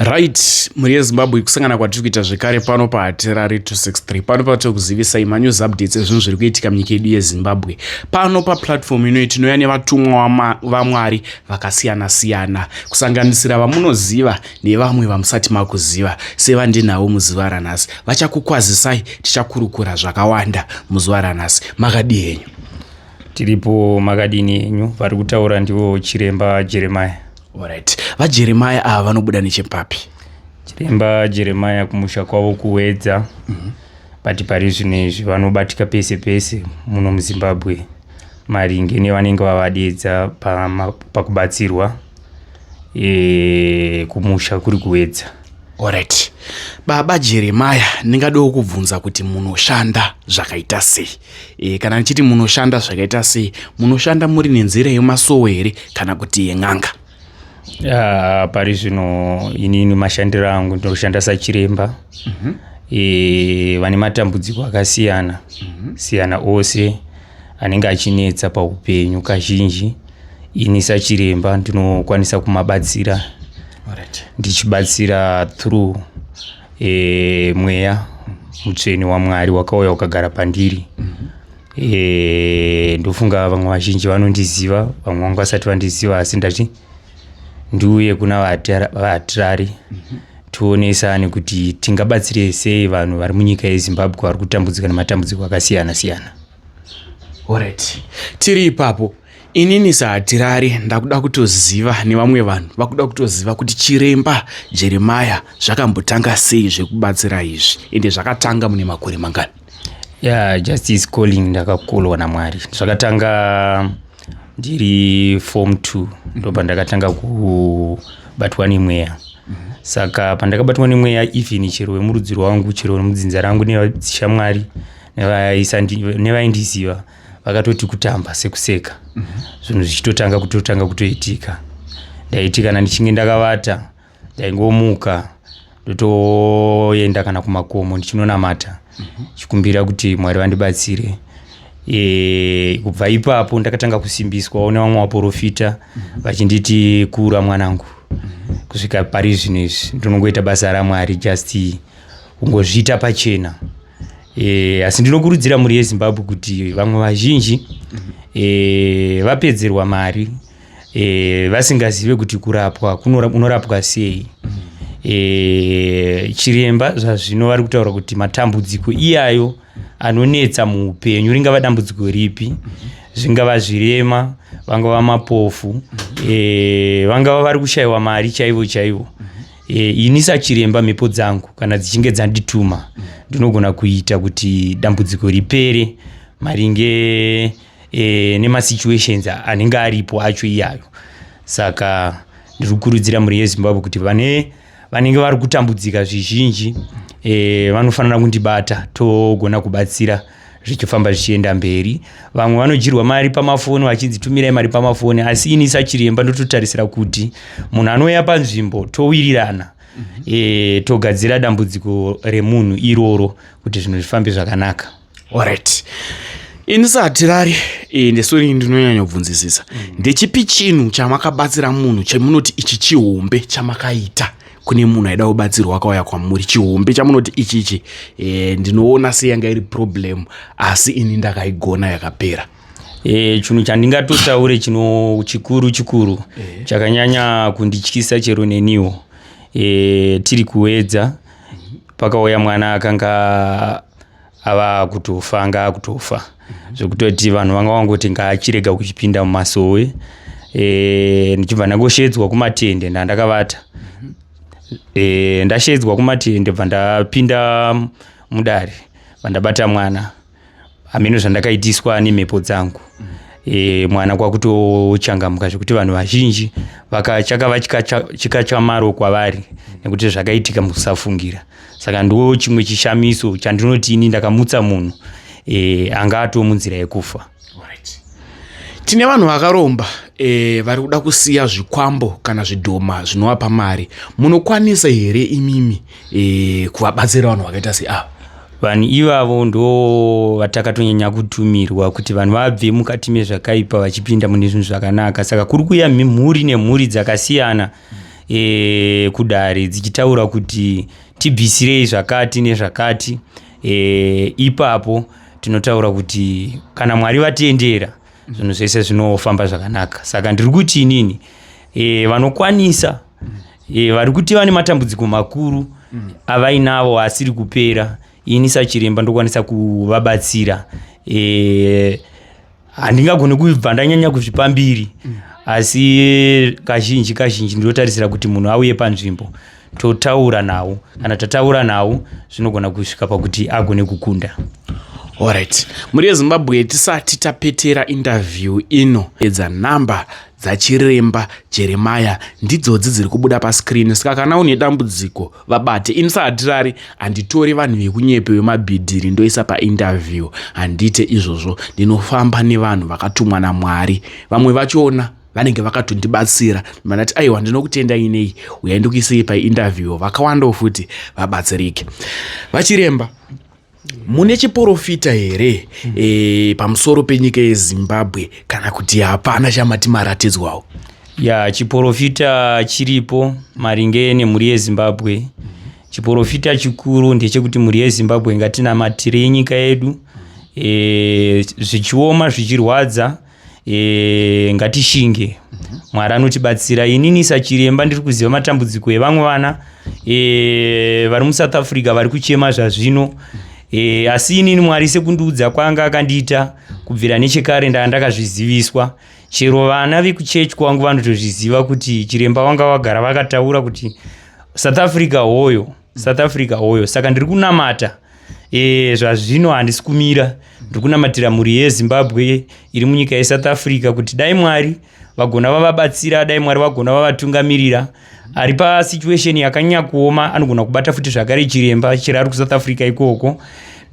Right, muri yeZimbabwe kusangana kwatiri kuita zvekare pano paHatera 263 pano patokuzivisa news updates ezvinhu zviri kuitika munyika yedu yeZimbabwe. Pano paplatform ino tinouya nevatumwa vaMwari vakasiyana siyana kusanganisira vamunoziva nevamwe vamusati makuziva. Sevandinawo muzuva ranhasi vachakukwazisai, tichakurukura zvakawanda muzuva ranhasi. Makadii henyu? Tiripo makadini henyu. Vari kutaura ndivo Chiremba Jeremiah. Alright. VaJeremiah ava vanobuda nechepapi? Chiremba Jeremiah kumusha kwavo kuwedza. But pari zvinezvi vanobatika pese pese muno muZimbabwe maringe nevanenge vavadedza pakubatsirwa kumusha kuri kuwedza. Alright. Baba Jeremiah, ndingadawo kubvunza kuti munoshanda zvakaita sei? Kana ndichiti munoshanda zvakaita sei, munoshanda muri nenzira yemasowo here kana kuti yen'anga? Pari zvino inini mashandiro angu ndinoshanda sachiremba. Vane matambudziko akasiyana siyana ose anenge achinetsa paupenyu kazhinji. Ini sachiremba ndinokwanisa kumabatsira. Ndichibatsira through mweya mutsveni waMwari wakauya ukagara pandiri. Ndofunga vamwe vazhinji vanondiziva, vamwe vangu vasati vandiziva, asi ndati ndiuye kuna vaHatari tionesane kuti tingabatsire sei vanhu vari munyika yeZimbabwe vari kutambudzika nematambudziko akasiyana siyana. Alright. Tiri ipapo, inini saHatari ndakuda kutoziva nevamwe vanhu vakuda kutoziva kuti Chiremba Jeremiah zvakambotanga sei zvekubatsira izvi, ende zvakatanga mune makore mangani? Justice calling ndakakolwa naMwari. Zvakatanga ndiri form 2 ndo pandakatanga kubatwa nemweya. Saka pandakabatwa nemweya, even chero vemurudzi rwangu, chero vemudzinza rangu nevashamwari nevaindiziva vakatoti kutamba sekuseka. Zvinhu zvichitotanga kutoitika. Ndaiti kana ndichinge ndakavata ndaingomuka ndotoenda kana kumakomo ndichinonamata chikumbira kuti Mwari vandibatsire. Kubva ipapo ndakatanga kusimbiswa nevamwe vaprofita vachinditi kura mwanangu. Kusvika pari zvinezvi ndinongoita basa raMwari, just kungozviita pachena. Asi ndinokurudzira muri yeZimbabwe kuti vamwe vazhinji vapedzerwa mari vasingazive kuti kurapwa unorapwa sei. Chiremba zvazvino vari kutaura kuti matambudziko iyayo anonetsa muupenyu, ringava dambudziko ripi, zvingava zvirema, vangava mapofu, vangava vari kushayiwa mari chaivo chaivo. Ini sachiremba mhepo dzangu kana dzichinge dzandituma ndinogona kuita kuti dambudziko ripere maringe nemasituations anenge aripo acho iyayo. Saka ndiri kukurudzira muri yeZimbabwe kuti vanenge vari kutambudzika zvizhinji vanofanira kundibata togona kubatsira zvichifamba zvichienda mberi. Vamwe vanodyirwa mari pamafoni vachidzitumirai mari pamafoni, asi ini sachiremba ndototarisira kuti munhu anouya panzvimbo towirirana togadzira dambudziko remunhu iroro kuti zvinhu zvifambe zvakanaka. Alright. Ini saHatari ndesori ndinonyanya kubvunzisisa. Ndechipi chinhu chamakabatsira munhu chamunoti ichi chihombe chamakaita kune munhu aida kubatsirwa akauya kwamuri, chihombe chamunoti ichichi ndinoona seyanga iri problem asi ini ndakaigona yakapera? Chinhu chandingatotaure chikuru chakanyanya kundityisa chero neniwo, tiri kuwedza pakauya mwana akanga ava kutofa, anga akutofa zvekutoti vanhu vanga vangoti ngaachirega kuchipinda mumasowe. Ndichibva ndangoshedzwa kumatende ndandakavata. Ndashedzwa kumatende bva ndapinda mudare vandabata mwana. Hameno zvandakaitiswa nemhepo dzangu. Mwana kwakutochangamuka zvekuti vanhu vazhinji chakava chikachamaro kwavari nekuti zvakaitika mukusafungira. Saka ndo chimwe chishamiso chandinoti ini ndakamutsa munhu anga atomunzira yekufa. Tine vanhu vakaromba vari kuda kusiya zvikwambo kana zvidhoma zvinovapa mari. Munokwanisa here imimi kuvabatsira vanhu vakaita seava? Vanhu ivavo ndo vatakatonyanya kutumirwa kuti vanhu vabve mukati mezvakaipa vachipinda mune zvinhu zvakanaka. Saka kuri kuya mhuri nemhuri dzakasiyana kudare dzichitaura kuti tibvisirei zvakati nezvakati. Ipapo tinotaura kuti kana Mwari vatendera zvinhu zvese zvinofamba zvakanaka. Saka ndiri kuti inini vanokwanisa vari kuti vane matambudziko makuru avainavo asiri kupera, ini sachiremba ndokwanisa kuvabatsira. Handingagoni kubva ndanyanya kuzvipambiri, asi kazhinji ndinotarisira kuti munhu auye panzvimbo totaura nawo. Kana tataura nawo zvinogona kusvika pakuti agone kukunda. Alright, muri yeZimbabwe tisati tapetera interview ino edza namba dzachiremba Jeremiah ndidzodzi dziri kubuda pascreen. Saka kana une dambudziko vabate. Insahatirari handitori vanhu vekunyepe vemabhidhiri ndoisa painterview. Handite izvozvo, ndinofamba nevanhu vakatumwa naMwari. Vamwe vachona vanenge vakatondibatsira manati aiwa ndinokutenda inei uya ndikuisei painterview. Vakawandawo futi vabatsirike. Vachiremba, mune chiprofita here pamusoro penyika yeZimbabwe kana kuti hapana chamati maratidzwawo? Chiprofita chiripo maringe nemhuri yeZimbabwe. Chiprofita chikuru ndechekuti mhuri yeZimbabwe ngatinamatire nyika yedu, zvichioma zvichirwadza ngatishinge. Mwari anotibatsira. Inini sachiremba ndiri kuziva matambudziko evamwe vana vari muSouth Africa vari kuchema zvazvino. Asi inini Mwari sekundiudza kwanga akandiita kubvira nechekare ndakazviziviswa. Chero vana vekuchechi kwangu vanotozviziva kuti chiremba wanga wagara vakataura kuti South Africa hoyo. Saka ndiri kunamata zvazvino, handisi kumira. Ndiri kunamatira mhuri yeZimbabwe iri munyika yeSouth Africa kuti dai Mwari vagona vavabatsira, dai Mwari vagona vavatungamirira. Ari pasituation yakanyanya kuoma anogona kubata futi zvakare chiremba chiri ari kuSouth Africa ikoko.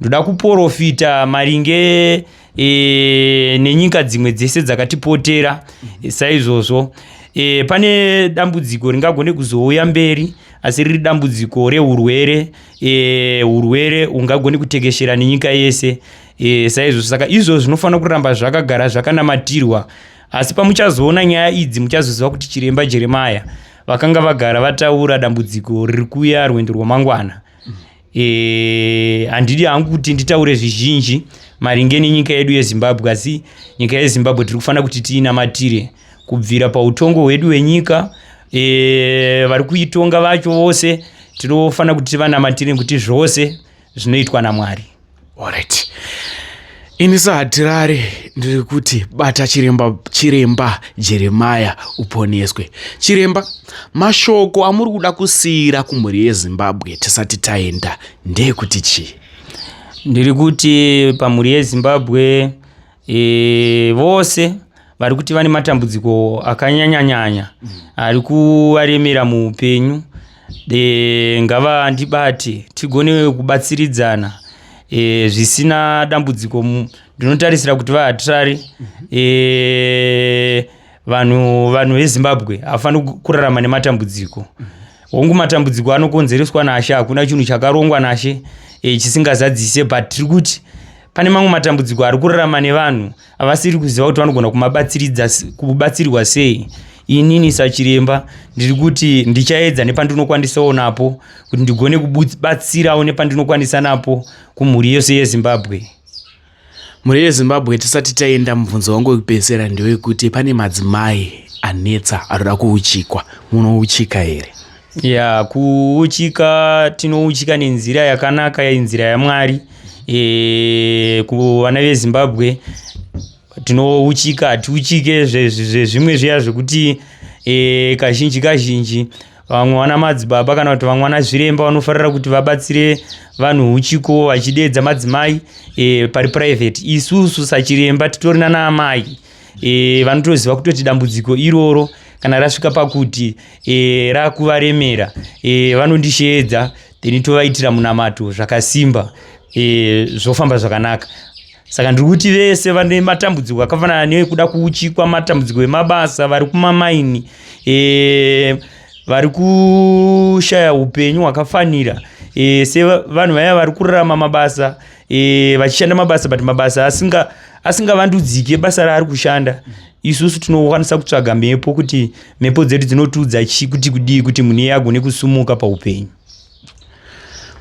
Ndoda kuprofita maringe nenyika dzimwe dzese dzakatipotera. Saizvozvo pane dambudziko ringagone kuzouya mberi, asi riri dambudziko reurwere. Urwere ungagone kutekeshera nenyika yese. Saizvozvo saka izvo zvinofanira kuramba zvakagara zvakanamatirwa. Asi pamuchazoona nyaya idzi muchazoziva kuti chiremba Jeremiah vakanga vagara vataura dambudziko riri kuuya rwendo rwamangwana. Handidi hangu kuti nditaure zvizhinji maringe nenyika yedu yeZimbabwe, asi nyika yeZimbabwe tiri kufanira kuti tiinamatire kubvira pautongo hwedu hwenyika. Vari kuitonga vacho vose tinofanira kuti tivanamatire kuti zvose zvinoitwa naMwari. Alright. Ini sahatirari ndiri kuti bata chiremba Jeremiah uponeswe. Chiremba, mashoko amuri kuda kusiyira kumhuri yeZimbabwe tisati taenda ndekuti chii? Ndiri kuti pamhuri yeZimbabwe vose vari kuti vane matambudziko akanyanya ari kuvaremera muupenyu. Ngavandibate tigone kubatsiridzana. Zvisina dambudziko ndinotarisira kuti vahatirari vanhu veZimbabwe hafaniri kurarama nematambudziko. Hongu matambudziko anokonzereswa naShe, hakuna chinhu chakarongwa naShe chisingazadzise, but tiri kuti pane mamwe matambudziko ari kurarama nevanhu havasiri kuziva kuti vanogona kubatsirwa sei. Inini sachiremba ndiri kuti ndichaedza nepandinokwanisawo napo kuti ndigone kubatsirawo nepandinokwanisa napo kumhuri yose yeZimbabwe. Mhuri yeZimbabwe tisati taenda, mubvunzo wangu wekupedzisira ndewekuti pane madzimai anetsa anoda kuuchikwa. Munouchika here? Kuuchika tinouchika nenzira yakanaka, nzira yaMwari. Kuvana veZimbabwe tinouchika, hatiuchike zvezvimwe zviya zvekuti kazhinji vamwe vana madzibaba kana kuti vamwe vana zviremba vanofarira kuti vabatsire vanhu uchiko vachidedza madzimai pari private. Isusu sachiremba titorina naamai vanotoziva kutoti dambudziko iroro kana rasvika pakuti rakuvaremera vanondisheedza, then tovaitira munamato zvakasimba, zvofamba zvakanaka. Saka ndiri kuti vese vane matambudziko akafanana nekuda kuuchikwa, matambudziko emabasa, vari kumamaini, vari kushaya upenyu hwakafanira, sevanhu vaya vari kurarama mabasa, vachishanda mabasa but mabasa asingavandudzike basa raari kushanda, isusu tinokwanisa kutsvaga mhepo, kuti mhepo dzedu dzinotiudza kuti kudii kuti munhu iye agone kusumuka paupenyu.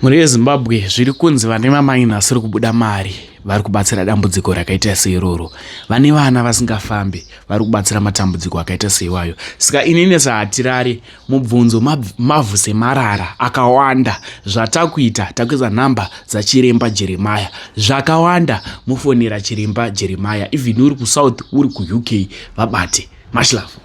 Mhuri yeZimbabwe zviri kunzi vane mamainasi vari kubuda mari vari kubatsira dambudziko rakaita seiroro, vane vana vasingafambi vari kubatsira matambudziko akaita seiwayo. Saka inini sehatirari mubvunzo mavhu semarara akawanda. Zvatakuita takuisa nhamba dzachiremba Jeremiah, zvakawanda mufonera chiremba Jeremiah, even uri kuSouth uri kuUK vabate. Much love.